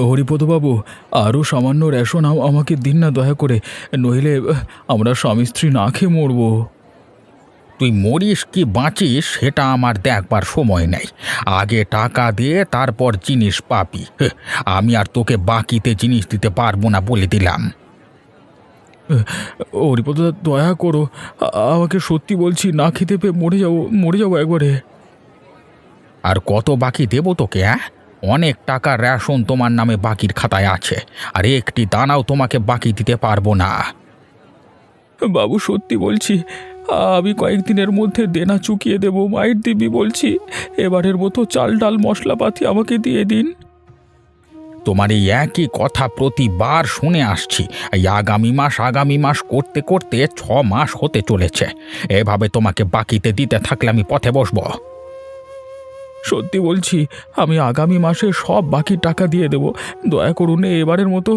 হরিপদবাবু, আরও সামান্য রেশন আমাকে দিন না দয়া করে, নইলে আমরা স্বামী স্ত্রী না খেয়ে মরব। তুই মরিস কি বাঁচিস সেটা আমার দেখবার সময় নেই। আগে টাকা দিয়ে তারপর জিনিস পাবি। আমি আর তোকে বাকিতে জিনিস দিতে পারবো না বলে দিলাম। হরিপদদা, দয়া করো, আমাকে সত্যি বলছি, না খেতে পেয়ে মরে যাবো একবারে। আর কত বাকি দেবো তোকে? অনেক টাকার রেশন তোমার নামে বাকির খাতায় আছে, আর একটি দানাও তোমাকে বাকি দিতে পারবো না। বাবু, সত্যি বলছি, আমি কয়েকদিনের মধ্যে দেনা চুকিয়ে দেবো, মায়ের দিবি বলছি। এবারের মতো চাল ডাল মশলাপাতি আমাকে দিয়ে দিন। তোমার এই একই কথা প্রতিবার শুনে আসছি। এই আগামী মাস করতে করতে 6 মাস হতে চলেছে। এভাবে তোমাকে বাকিতে দিতে থাকলে আমি পথে বসবো। সত্যি বলছি, আমি আগামী মাসে সব বাকি টাকা দিয়ে দেব, দয়া করুন এবারের মতো।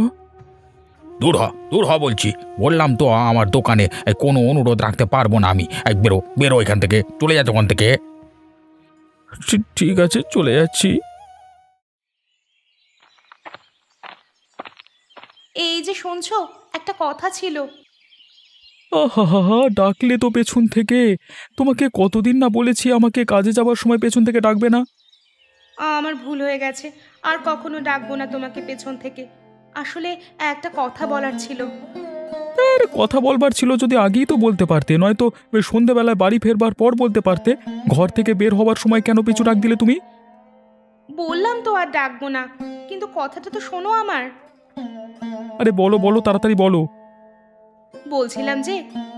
দূর হ বলছি। বললাম তো আমার দোকানে কোনো অনুরোধ রাখতে পারবো না আমি। বেরো বেরো এখান থেকে, চলে যা দোকান থেকে। ঠিক আছে, চলে যাচ্ছি। এই যে শুনছো, একটা কথা ছিল। আহা, ডাকলে তো পেছন থেকে। তোমাকে কতদিন না বলেছি আমাকে কাজে যাবার সময় পেছন থেকে ডাকবে না। আমার ভুল হয়ে গেছে, আর কখনো ডাকবো না তোমাকে পেছন থেকে। আসলে একটা কথা বলার ছিল। আরে, কথা বলবার ছিল যদি আগেই তো বলতে পারতে, নয়তো ওই সন্ধেবেলায় বাড়ি ফেরবার পর বলতে পারতে। ঘর থেকে বের হবার সময় কেন পিছু ডাক দিলে তুমি? বললাম তো আর ডাকবো না, কিন্তু কথাটা তো শোনো আমার। আরে বলো বলো, তাড়াতাড়ি বলো। বলছিলাম যে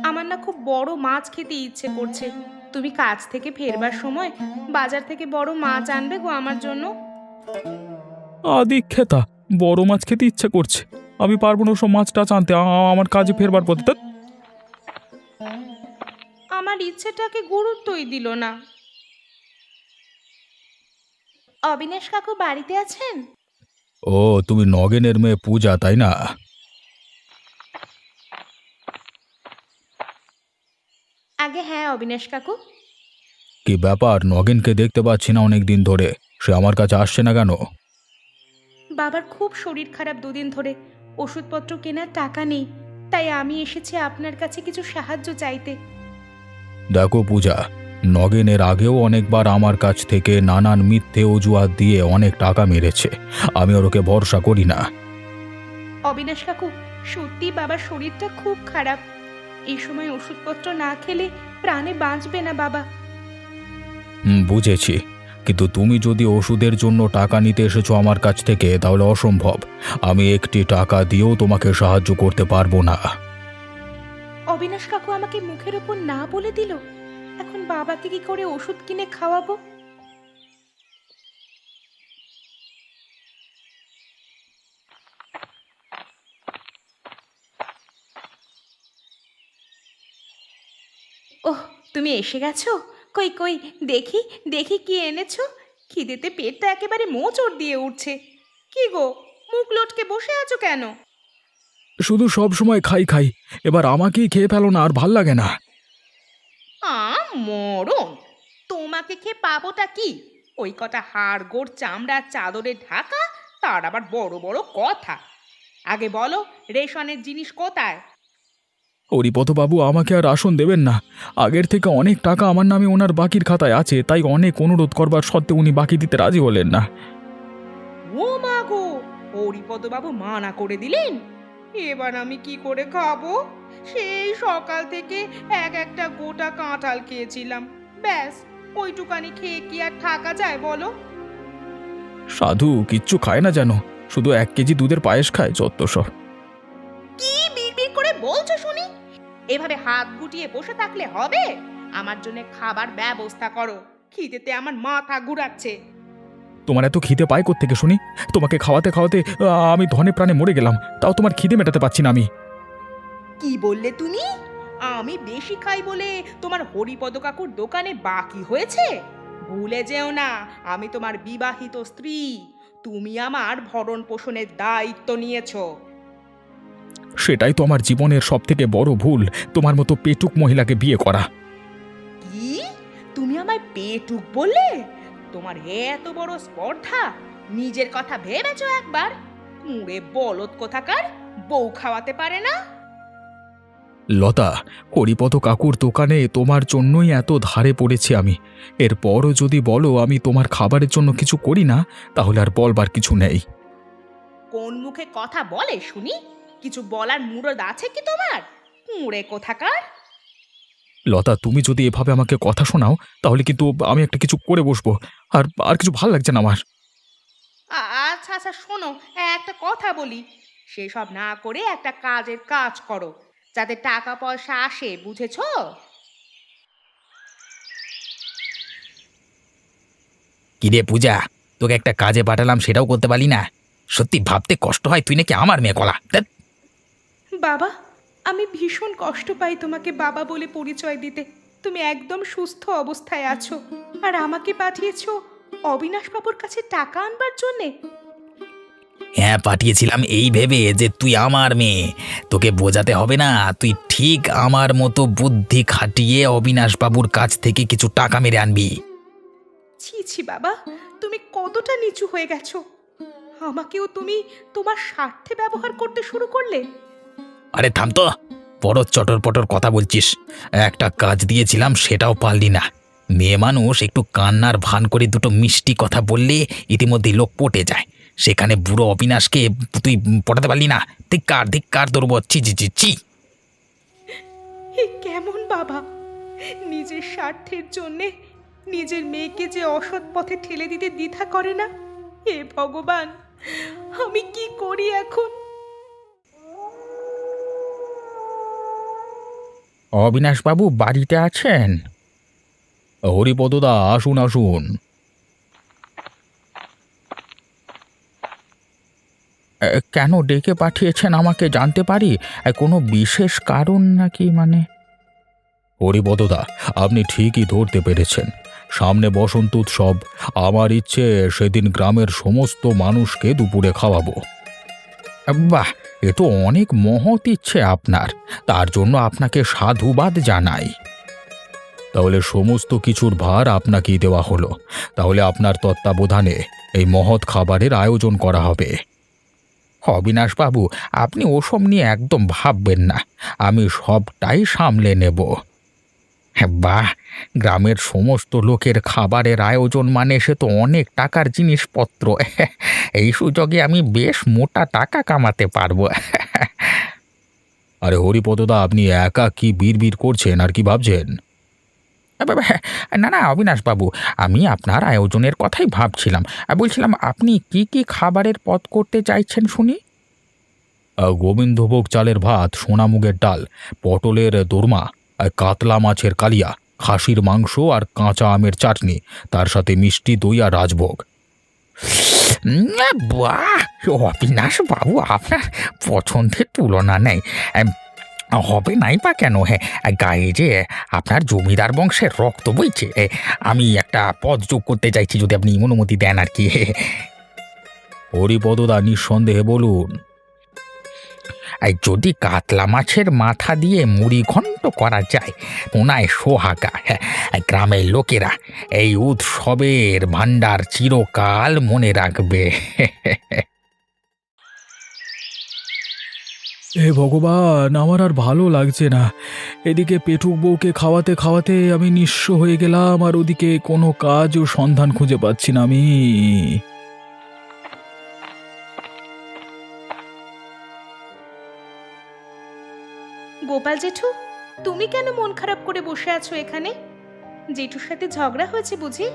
আমার না খুব বড় মাছ খেতে ইচ্ছে করছে। তুমি কাজ থেকে ফেরবার সময় বাজার থেকে বড় মাছ আনবে গো আমার জন্য। আদিক্ষেতা, বড় মাছ খেতে ইচ্ছে করছে? আমি পারবো না ওসব মাছ টাছ আনতে, আমার কাজে ফেরবার পথে। ধ্যাৎ। আমার ইচ্ছেটাকে গুরুত্বই দিল না। অবিনাশ কাকু বাড়িতে আছেন? ও, তুমি নগেনের মেয়ে পূজা, তাই না? আগে হ্যাঁ অবিনাশ কাকু। কি ব্যাপার, নগেনকে দেখতে পাচ্ছি না অনেক দিন ধরে, সে আমার কাছে আসছে না কেন? বাবার খুব শরীর খারাপ দুদিন ধরে, ওষুধপত্র কেনার টাকা নেই, তাই আমি এসেছি আপনার কাছে কিছু সাহায্য চাইতে। দেখো পূজা, নগেনের আগেও অনেকবার আমার কাছ থেকে নানান মিথ্যে অজুহাত দিয়ে অনেক টাকা মেরেছে। আমি ওকে ভরসা করি না। অবিনাশ কাকু, সত্যি বাবার শরীরটা খুব খারাপ। এই সময় ওষুধপত্র না খেলে প্রাণে বাঁচবে না বাবা। বুঝেছি, কিন্তু তুমি যদি ওষুধের জন্য টাকা নিতে এসেছো আমার কাছ থেকে, তাহলে অসম্ভব। আমি একটি টাকা দিয়েও তোমাকে সাহায্য করতে পারবো না। অবিনাশ কাকু আমাকে মুখের উপর না বলে দিল। এখন বাবাকে কি করে ওষুধ কিনে খাওয়াবো? ওহ, তুমি এসে গেছো? কই কই, দেখি দেখি কি এনেছো। খিদেতে পেটটা একেবারে মোচড় দিয়ে উঠছে। কি গো, মুখ লটকে বসে আছো কেন? শুধু সব সময় খাই খাই, এবার আমাকেই খেয়ে ফেলো না, আর ভাল লাগে না। মরণ! তোমাকে খেয়ে পাবোটা কি? ওই কটা হাড় গোড় চামড়ার চাদরে ঢাকা, তার আবার বড় বড় কথা। আগে বলো, রেশনের জিনিস কোথায়? হরিপদবাবু, আমাকে আর রাশন দেবেন না। আগের থেকে অনেক টাকা আমার নামে ওনার বাকির খাতায় আছে, তাই অনেক অনুরোধ করবার সত্ত্বেও উনি বাকি দিতে রাজি হলেন না। ও মা গো, হরিপদবাবু মানা করে দিলেন? এবার আমি কি করে খাবো? সেই সকাল থেকে একটা গোটা কাঁঠাল খেয়েছিলাম, ব্যাস। ওইটুকানি খেয়ে কি আর থাকা যায় বলো? সাধু কিচ্ছু খায় না যেন, শুধু 1 কেজি দুধের পায়েস খায়, যত সব। কি বিড়বিড় করে বলছো শুনি? এভাবে হাত গুটিয়ে বসে থাকলে হবে? আমার জন্য খাবার ব্যবস্থা করো, খিদেতে আমার মাথা ঘুরাচ্ছে। তোমার এত খিদে পায় কোত্থেকে শুনি? তোমাকে খাওয়াতে খাওয়াতে আমি ধনে প্রাণে মরে গেলাম, তাও তোমার খিদে মেটাতে পারছি না আমি। কি বললে তুমি? আমি বেশি খাই বলে তোমার হরিপদ কাকুর দোকানে বাকি হয়েছে? ভুলে যেও না, আমি তোমার বিবাহিত স্ত্রী। তুমি আমার ভরণ পোষণের দায়িত্ব নিয়েছো। সেটাই তো আমার জীবনের সব থেকে বড় ভুল, তোমার মতো পেটুক মহিলাকে বিয়ে করা। কি? তুমি আমায় পেটুক বললে? তোমার এত বড় স্পর্ধা? নিজের কথা ভেবেছো একবার? মুড়ে বলদ কোথাকার, বউ খাওয়াতে পারে না। লতা, হরিপদ কাকুর দোকানে তোমার জন্যই এত ধারে পড়েছি আমি। এরপরও যদি বলো আমি তোমার খাবারের জন্য কিছু করি না, তাহলে আর বলবার কিছু নেই। কোন মুখে কথা বলে শুনি? কিছু বলার মুরদ আছে কি তোমার? মুড়ে কোথাকার। লতা, তুমি যদি এভাবে আমাকে কথা শোনাও তাহলে কিন্তু আমি একটা কিছু করে বসবো। আর আর কিছু ভাল লাগছে না আমার। আচ্ছা আচ্ছা, শোনো, একটা কথা বলি। সেসব না করে একটা কাজের কাজ করো, যাতে টাকা পয়সা আসে, বুঝেছো? কিরে পূজা, তোকে একটা কাজে পাঠালাম সেটাও করতে পারলি না? সত্যি ভাবতে কষ্ট হয়, তুই নাকি আমার মেয়ে কলা। ধ্যাৎ। বাবা, আমি ভীষণ কষ্ট পাই তোমাকে বাবা বলে পরিচয় দিতে। তুমি একদম সুস্থ অবস্থায় আছো, আর আমাকে পাঠিয়েছো অবিনাশবাবুর কাছে টাকা আনবার জন্যে। হ্যাঁ, পাঠিয়েছিলাম এই ভেবে যে তুই আমার মেয়ে, তোকে বোঝাতে হবে না, তুই ঠিক আমার মতো বুদ্ধি খাটিয়ে অবিনাশবাবুর কাছ থেকে কিছু টাকা মেরে আনবি। ছি ছি বাবা, তুমি কতটা নিচু হয়ে গেছো! আমাকেও তুমি তোমার স্বার্থে ব্যবহার করতে শুরু করলে। আরে থাম তো, বড় চটর পটর কথা বলছিস। একটা কাজ দিয়েছিলাম সেটাও পারলি না। মেয়ে মানুষ একটু কান্নার ভান করে দুটো মিষ্টি কথা বললে ইতিমধ্যেই লোক পটে যায়, সেখানে বুড়ো অবিনাশকে তুই পটাতে পারলি না। ধিক্কার ধিক্কার তোর উপর, ছি ছি ছি ছি। এ কেমন বাবা! নিজের স্বার্থের জন্যে নিজের মেয়েকে যে অসৎ পথে ঠেলে দিতে দ্বিধা করে না। হে ভগবান, আমি কি করি এখন? অবিনাশবাবু বাড়িতে আছেন? হরিপদদা, আসুন আসুন। কেন ডেকে পাঠিয়েছেন আমাকে জানতে পারি? কোনো বিশেষ কারণ নাকি? মানে হরিপদদা, আপনি ঠিকই ধরতে পেরেছেন। সামনে বসন্ত উৎসব। আমার ইচ্ছে সেদিন গ্রামের সমস্ত মানুষকে দুপুরে খাওয়াবো। বাহ, এ তো অনেক মহৎ ইচ্ছে আপনার, তার জন্য আপনাকে সাধুবাদ জানাই। তাহলে সমস্ত কিছুর ভার আপনাকেই দেওয়া হলো। তাহলে আপনার তত্ত্বাবধানে এই মহৎ খাবারের আয়োজন করা হবে। অবিনাশবাবু, আপনি ওসব নিয়ে একদম ভাববেন না, আমি সবটাই সামলে নেব। বাহ, গ্রামের সমস্ত লোকের খাবারের আয়োজন মানে সে তো অনেক টাকার জিনিসপত্র। এই সুযোগে আমি বেশ মোটা টাকা কামাতে পারবো। আরে হরিপদদা, আপনি একা কি বিড়বিড় করছেন আর কি ভাবছেন? না না অবিনাশবাবু, আমি আপনার আয়োজনের কথাই ভাবছিলাম। বলছিলাম আপনি কি কি খাবারের পদ করতে চাইছেন শুনি। গোবিন্দভোগ চালের ভাত, সোনামুগের ডাল, পটলের দোরমা, কাতলা মাছের কালিয়া, খাসির মাংস আর কাঁচা আমের চাটনি, তার সাথে মিষ্টি দই আর রাজভোগ। বাহ, অবিনাশবাবু আপনার পছন্দের তুলনা নেই। হবে নাই বা কেন? হ্যাঁ, গায়ে যে আপনার জমিদার বংশের রক্ত বইছে। আমি একটা পদ যোগ করতে চাইছি, যদি আপনি অনুমতি দেন আর কি। হরিপদদা, নিঃসন্দেহে বলুন। যদি কাতলা মাছের মাথা দিয়ে মুড়ি ঘন্ট করা যায়, ওনায় সোহাগা। হ্যাঁ, গ্রামের লোকেরা এই উৎসবের ভাণ্ডার চিরকাল মনে রাখবে। হে ভগবান, আমার আর ভালো লাগছে না। এদিকে পেটুক বউকে খাওয়াতে খাওয়াতে আমি নিঃস্ব হয়ে গেলাম, আর ওদিকে কোনো কাজ ও সন্ধান খুঁজে পাচ্ছি না আমি। গোপাল জেঠু, তুমি কেন মন খারাপ করে বসে আছো এখানে? জেঠুর সাথে ঝগড়া হয়েছে বুঝি?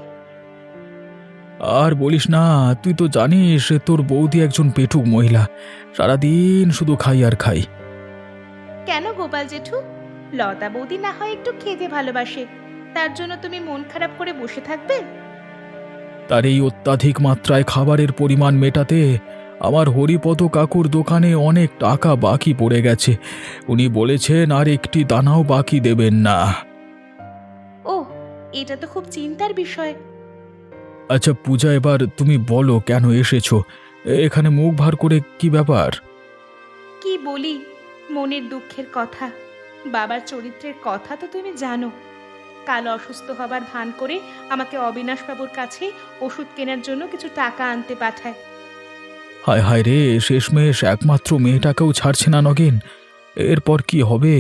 আর বলিস না, তুই তো জানিস তোর বৌদি একজন পেটুক মহিলা। সারাদিন শুধু খাই আর খাই। কেন গোপাল জেঠু? লতা বৌদি না হয় একটু খেতে ভালোবাসে, তার জন্য তুমি মন খারাপ করে বসে থাকবে? তার এই অত্যাধিক মাত্রায় খাবারের পরিমাণ মেটাতে আমার হরিপদ কাকুর দোকানে অনেক টাকা বাকি পড়ে গেছে। উনি বলেছেন আর একটি দানাও বাকি দেবেন না। ও, এটা তো খুব চিন্তার বিষয়। আচ্ছা পূজা, এবার তুমি বলো কেন এসেছো এখানে মুখ ভার করে? কি ব্যাপার? কি বলি, মনের দুঃখের কথা। বাবার চরিত্রের কথা তো তুমি জানো। কাল অসুস্থ হবার ভান করে আমাকে অবিনাশবাবুর কাছে ওষুধ কেনার জন্য কিছু টাকা আনতে পাঠায়। হায় হায় রে, শেষমেশ একমাত্র মেয়েটাকেও ছাড়ছে না নগেন। এরপর কি হবে?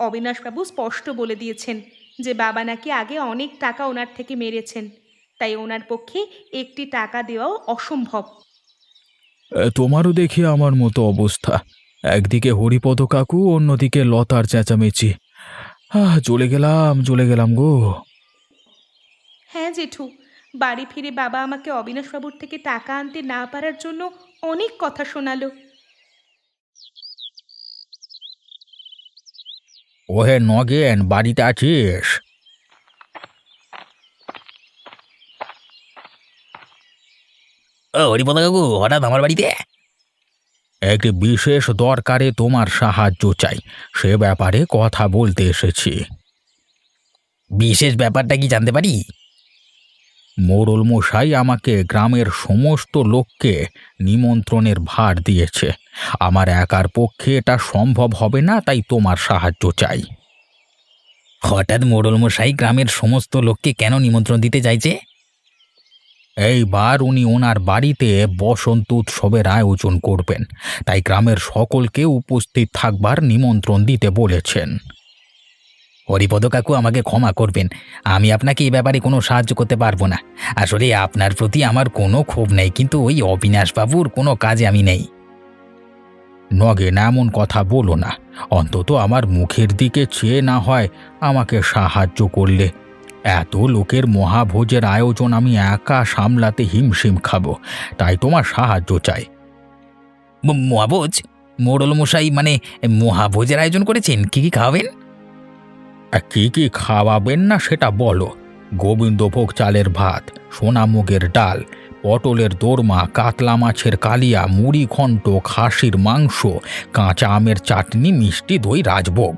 অবিনাশবাবু স্পষ্ট বলে দিয়েছেন যে বাবা নাকি আগে অনেক টাকা ওনার থেকে মেরেছেন, তাই ওনার পক্ষে একটি টাকা দেওয়াও অসম্ভব। তোমারও দেখি আমার মতো অবস্থা। একদিকে হরিপদ কাকু, অন্যদিকে লতার চেঁচামেচি। চলে গেলাম গো। হ্যাঁ জেঠু, বাড়ি ফিরে বাবা আমাকে অবিনাশবাবুর থেকে টাকা আনতে না পারার জন্য অনেক কথা শোনালো। ওহে নগেন, বাড়িতে আছিস? ও হরিপদ কাকু, হঠাৎ আমার বাড়িতে? একটি বিশেষ দরকারে তোমার সাহায্য চাই, সে ব্যাপারে কথা বলতে এসেছি। বিশেষ ব্যাপারটা কি জানতে পারি? মোড়ল মশাই আমাকে গ্রামের সমস্ত লোককে নিমন্ত্রণের ভার দিয়েছে। আমার একার পক্ষে এটা সম্ভব হবে না, তাই তোমার সাহায্য চাই। হঠাৎ মোড়ল মশাই গ্রামের সমস্ত লোককে কেন নিমন্ত্রণ দিতে চাইছে? এইবার উনি ওনার বাড়িতে বসন্ত উৎসবের আয়োজন করবেন, তাই গ্রামের সকলকে উপস্থিত থাকবার নিমন্ত্রণ দিতে বলেছেন। হরিপদ কাকু, আমাকে ক্ষমা করবেন, আমি আপনাকে এই ব্যাপারে কোনো সাহায্য করতে পারবো না। আসলে আপনার প্রতি আমার কোনো ক্ষোভ নেই, কিন্তু ওই অবিনাশবাবুর কোনো কাজে আমি নেই। নগেন, এমন কথা বলো না। অন্তত আমার মুখের দিকে চেয়ে না হয় আমাকে সাহায্য করলে। এত লোকের মহাভোজের আয়োজন আমি একা সামলাতে হিমশিম খাবো, তাই তোমার সাহায্য চাই। মহাভোজ? মোড়ল মশাই মানে মহাভোজের আয়োজন করেছেন? কি কি খাওয়াবেন? কি কি খাওয়াবেন না সেটা বলো। গোবিন্দভোগ চালের ভাত, সোনামুগের ডাল, পটলের দোরমা, কাতলা মাছের কালিয়া, মুড়ি ঘন্ট, খাসির মাংস, কাঁচা আমের চাটনি, মিষ্টি দই, রাজভোগ।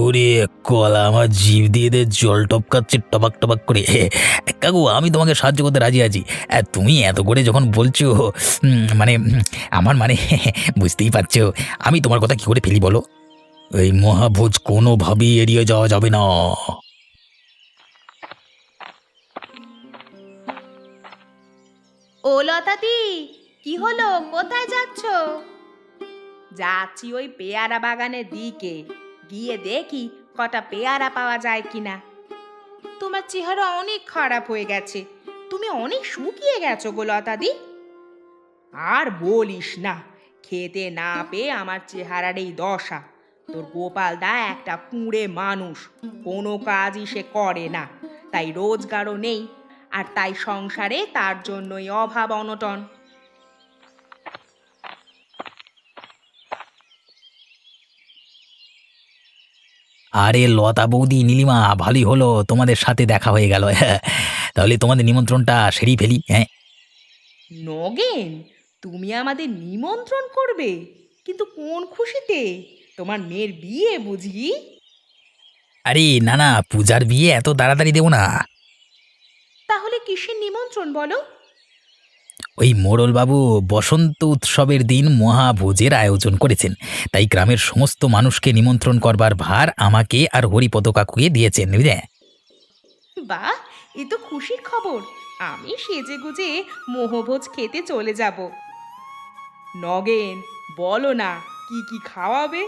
ওরে কলা, আমার জিভ দিয়ে জল টপকাচ্ছে টপাক টপাক করে। কাকু, আমি তোমাকে সাহায্য করতে রাজি আছি। তুমি এত করে যখন বলছো, মানে আমার মানে বুঝতেই পারছো আমি তোমার কথা কি করে ফেলি বলো। এই মহাভোজ কোনোভাবেই এড়িয়ে যাওয়া যাবে না। ও লতাদি, কি হলো? কোথায় যাচ্ছ? যাচ্ছি ওই পেয়ারা বাগানের দিকে, গিয়ে দেখি কটা পেয়ারা পাওয়া যায় কিনা। তোমার চেহারা অনেক খারাপ হয়ে গেছে, তুমি অনেক শুকিয়ে গেছো গো লতাদি। আর বলিস না, খেতে না পেয়ে আমার চেহারার এই দশা। তোর গোপাল দা একটা কুঁড়ে মানুষ, কোনো কাজই সে করে না, তাই রোজগারও নেই, আর তাই সংসারে তার জন্যই অভাব অনটন। আরে লতা বৌদি, নীলিমা, ভালোই হলো তোমাদের সাথে দেখা হয়ে গেল। তাহলে তোমাদের নিমন্ত্রণটা সেরেই ফেলি। হ্যাঁ নগেন, তুমি আমাদের নিমন্ত্রণ করবে? কিন্তু কোন খুশিতে? তোমার মেয়ের বিয়ে বুঝি? আরে না না, পূজার বিয়ে এত তাড়াতাড়ি দেবো না। তাহলে কিসের নিমন্ত্রণ বলো? ওই মোড়লবাবু বসন্ত উৎসবের দিন মহাভোজের আয়োজন করেছেন, তাই গ্রামের সমস্ত মানুষকে নিমন্ত্রণ করবার ভার আমাকে আর হরিপদ কাকুকে দিয়েছেন, বুঝলে? বাহ, এ তো খুশির খবর। আমি সেজে গুজে মোহভোজ খেতে চলে যাব। নগেন, বলো না কি কি খাওয়াবে?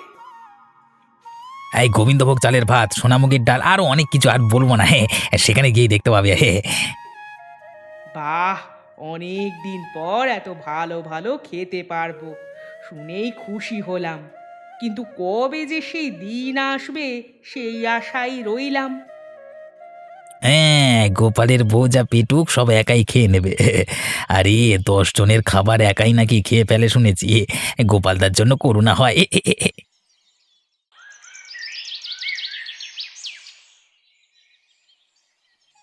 এই গোবিন্দভোগ চালের ভাত, সোনামুগের ডাল, আরো অনেক কিছু, আর বলবো না। হ্যাঁ, সেখানে গিয়ে দেখতে পাবে। হ্যাঁ বাহ, অনেক দিন পর এত ভালো ভালো খেতে পারবো, শুনেই খুশি হলাম। কিন্তু কবে যে সেই দিন আসবে সেই আশাই রইলাম। হ্যাঁ, গোপালের বউ যা পেটুক সব একাই খেয়ে নেবে। আরে 10 জনের খাবার একাই নাকি খেয়ে ফেলে শুনেছি। গোপালদার জন্য করুণা হয়।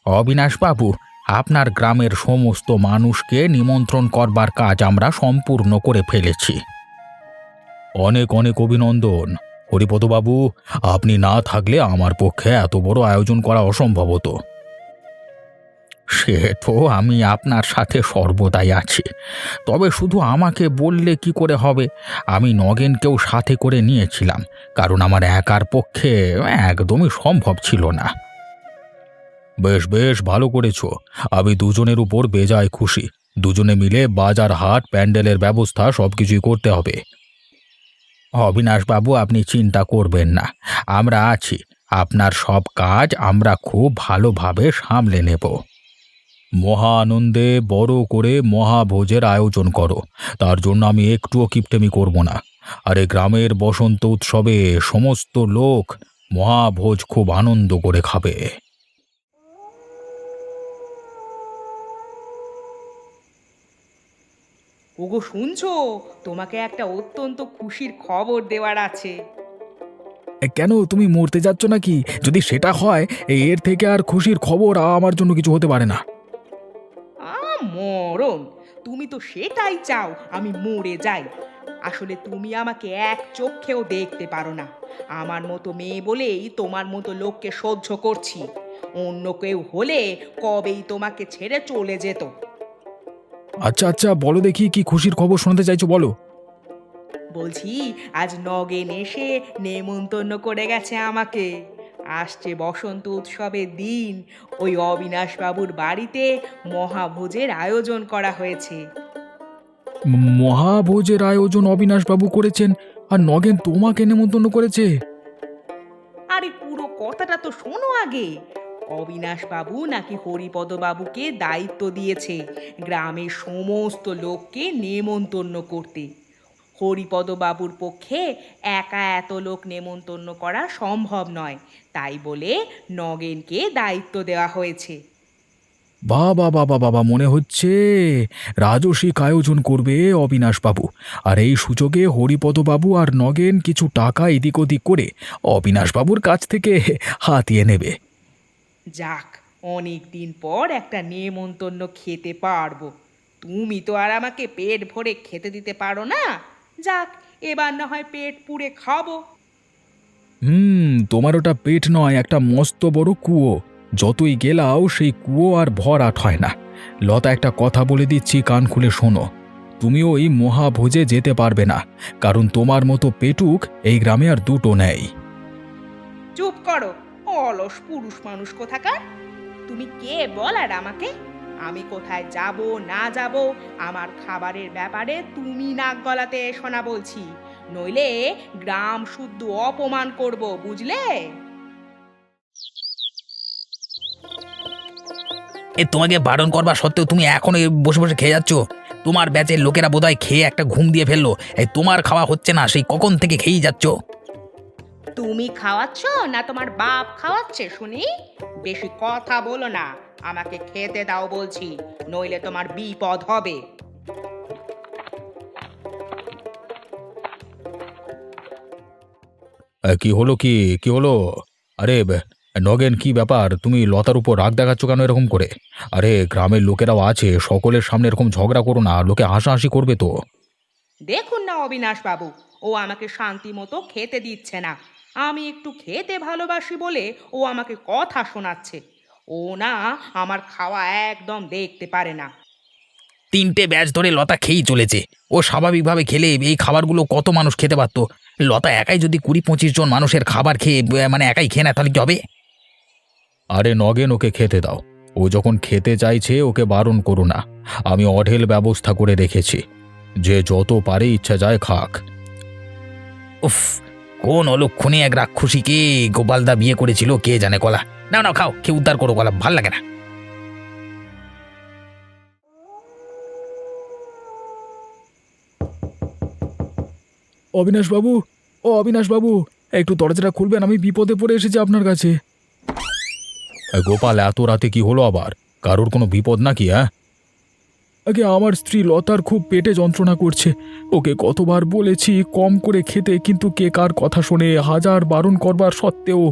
অবিনাশবাবু, আপনার গ্রামের সমস্ত মানুষকে নিমন্ত্রণ করবার কাজ আমরা সম্পূর্ণ করে ফেলেছি। অনেক অনেক অভিনন্দন। হরিপদবাবু, আপনি না থাকলে আমার পক্ষে এত বড় আয়োজন করা অসম্ভব হতো। সে তো আমি আপনার সাথে সর্বদাই আছি, তবে শুধু আমাকে বললে কি করে হবে? আমি নগেনকেও সাথে করে নিয়েছিলাম, কারণ আমার একার পক্ষে একদমই সম্ভব ছিল না। বেশ বেশ, ভালো করেছো। আমি দুজনের উপর বেজায় খুশি। দুজনে মিলে বাজার, হাট, প্যান্ডেলের ব্যবস্থা সবকিছুই করতে হবে। অবিনাশবাবু, আপনি চিন্তা করবেন না, আমরা আছি। আপনার সব কাজ আমরা খুব ভালোভাবে সামলে নেব। মহা আনন্দে বড় করে মহাভোজের আয়োজন করো, তার জন্য আমি একটুও কিপটেমি করব না। আর এই গ্রামের বসন্ত উৎসবে সমস্ত লোক মহাভোজ খুব আনন্দ করে খাবে। ওগো শুনছো, তোমাকে একটা অত্যন্ত খুশির খবর দেওয়ার আছে। কেন, তুমি মরতে যাচ্ছ নাকি? যদি সেটা হয়, এর থেকে আর খুশির খবর আমার জন্য কিছু হতে পারে না। মরণ, তুমি তো সেটাই চাও আমি মরে যাই। আসলে তুমি আমাকে এক চোখেও দেখতে পারো না। আমার মতো মেয়ে বলেই তোমার মতো লোককে সহ্য করছি। অন্য কেউ হলে কবেই তোমাকে ছেড়ে চলে যেত। আচ্ছা আচ্ছা, বলো দেখি কি খুশির খবর শোনাতে চাইছো, বলো। বলছি, আজ নগেন এসে নেমন্তন্ন করে গেছে আমাকে। আসছে বসন্ত উৎসবের দিন ওই অবিনাশ বাবুর বাড়িতে মহাভোজের আয়োজন করা হয়েছে। মহাভোজের আয়োজন অবিনাশবাবু করেছেন, আর নগেন তোমাকে নেমন্তন্ন করেছে? আরে পুরো কথাটা তো শোনো আগে। অবিনাশ বাবু নাকি হরিপদ বাবুকে দায়িত্ব দিয়েছে গ্রামের সমস্ত লোককে নেমন্তন্ন করতে। হরিপদ বাবুর পক্ষে একা এত লোক নেমন্তন্ন করা সম্ভব নয়, তাই বলে নগেনকে দায়িত্ব দেওয়া হয়েছে। বাবা বাবা বাবা, মনে হচ্ছে রাজসিক আয়োজন করবে অবিনাশবাবু, আর এই সুযোগে হরিপদবাবু আর নগেন কিছু টাকা এদিক ওদিক করে অবিনাশবাবুর কাছ থেকে হাতিয়ে নেবে। যাক, অনেক দিন পর একটা নেমন্তন্ন খেতে পারবো। তুমি তো আর আমাকে পেট ভরে খেতে দিতে পারো না। যাক, এবার না হয় পেট পুড়ে খাবো। তোমার ওটা পেট নয়, একটা মস্ত বড় কুয়ো। যতই গেলাও সেই কুয়ো আর ভরাট হয় না। লতা, একটা কথা বলে দিচ্ছি, কান খুলে শোনো। তুমি ওই মহাভোজে যেতে পারবে না, কারণ তোমার মতো পেটুক এই গ্রামে আর দুটো নেই। চুপ করো, অলস পুরুষ মানুষ কোথাকার। তুমি কে বলার আমাকে? আমি কোথায় যাব না যাব আমার খাবারের ব্যাপারে তুমি নাক গলাতে এসো না বলছি, নইলে গ্রাম শুদ্ধ অপমান করব, বুঝলে? তোমাকে বারণ করবা সত্ত্বেও তুমি এখনো বসে বসে খেয়ে যাচ্ছ। তোমার ব্যাচের লোকেরা বোধহয় খেয়ে একটা ঘুম দিয়ে ফেললো। তোমার খাওয়া হচ্ছে না, সেই কখন থেকে খেয়েই যাচ্ছ। তুমি খাওয়াচ্ছ না তোমার বাপ খাওয়াচ্ছে শুনি? বেশি কথা বলো না, আমাকে খেতে দাও বলছি, নইলে তোমার বিপদ হবে। কি হলো, কি হলো? আরে নগেন, কি ব্যাপার? তুমি লতার উপর রাগ দেখাচ্ছ কেন এরকম করে? আরে গ্রামের লোকেরাও আছে, সকলের সামনে এরকম ঝগড়া করো না, লোকে হাসাহাসি করবে তো। দেখুন না অবিনাশ বাবু, ও আমাকে শান্তি মতো খেতে দিচ্ছে না। আমি একটু খেতে ভালোবাসি বলে ও আমাকে কথা শোনাচ্ছে। ও না আমার খাওয়া একদম দেখতে পারে না। 3টে ব্যাচ ধরে লতা খেয়েই চলেছে। ও স্বাভাবিকভাবে খেলে এই খাবারগুলো কত মানুষ খেতে পারতো। লতা একাই যদি 20-25 জন মানুষের খাবার খেয়ে মানে একাই খেয়ে নেয়, তাহলে কি হবে? আরে নগেন, ওকে খেতে দাও। ও যখন খেতে চাইছে ওকে বারণ করো না। আমি অঢেল ব্যবস্থা করে রেখেছি, যে যত পারে ইচ্ছা যায় খাক। উফ, কোন অলক্ষণে এক রাক্ষসীকে গোপালদা বিয়ে করেছিল কে জানে। কলা না না, খাও, খেয়ে উদ্ধার করো কলা, ভাল লাগে না। অবিনাশবাবু, ও অবিনাশবাবু, একটু দরজাটা খুলবেন, আমি বিপদে পড়ে এসেছি আপনার কাছে। গোপাল, এত রাতে কি হলো আবার? কারোর কোনো বিপদ নাকি? আগে আমার স্ত্রী লতার খুব পেটে যন্ত্রণা করছে। ওকে কতবার বলেছি কম করে খেতে, কিন্তু কে কার কথা শুনে, হাজার বারণ করবার সত্ত্বেও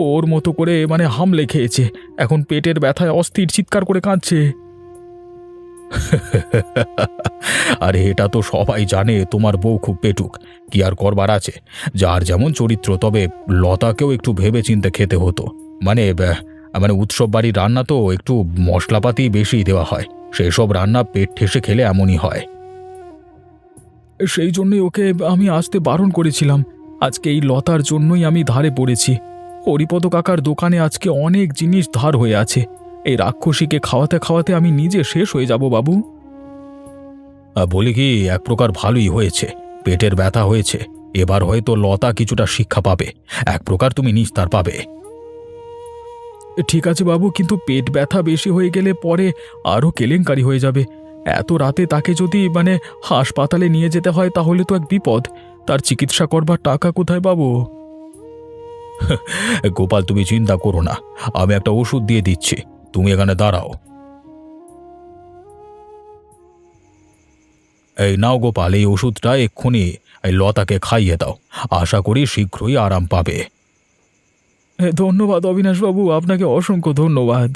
ওর মতো করে হামলে খেয়েছে। এখন পেটের ব্যথায় অস্থির চিৎকার করে কাঁদছে। আরে এটা তো সবাই জানে তোমার বউ খুব পেটুক, কি আর করবার আছে? যার যেমন চরিত্র, তবে লতাকেও একটু ভেবেচিন্তে খেতে হতো। মানে উৎসব বাড়ির রান্না তো একটু মশলাপাতি বেশি দেওয়া হয়, সেসব রান্না পেট ঠেসে খেলে এমনই হয়। সেই জন্যই ওকে আমি আসতে বারণ করেছিলাম। আজকে এই লতার জন্যই আমি ধারে পড়েছি। হরিপদ কাকার দোকানে আজকে অনেক জিনিস ধার হয়ে আছে। এই রাক্ষসীকে খাওয়াতে খাওয়াতে আমি নিজে শেষ হয়ে যাব বাবু। বলি কি, এক প্রকার ভালোই হয়েছে, পেটের ব্যথা হয়েছে, এবার হয়তো লতা কিছুটা শিক্ষা পাবে, এক প্রকার তুমি নিস্তার পাবে। ঠিক আছে বাবু, কিন্তু পেট ব্যথা বেশি হয়ে গেলে পরে আরও কেলেঙ্কারি হয়ে যাবে। এত রাতে তাকে যদি হাসপাতালে নিয়ে যেতে হয় তাহলে তো এক বিপদ। তার চিকিৎসা করবার টাকা কোথায় পাবো? গোপাল, তুমি চিন্তা করো না, আমি একটা ওষুধ দিয়ে দিচ্ছি, তুমি এখানে দাঁড়াও। এই নাও গোপাল, এই ওষুধটা এক্ষুনি এই লতাকে খাইয়ে দাও, আশা করি শীঘ্রই আরাম পাবে। ধন্যবাদ অবিনাশবাবু, আপনাকে অসংখ্য ধন্যবাদ।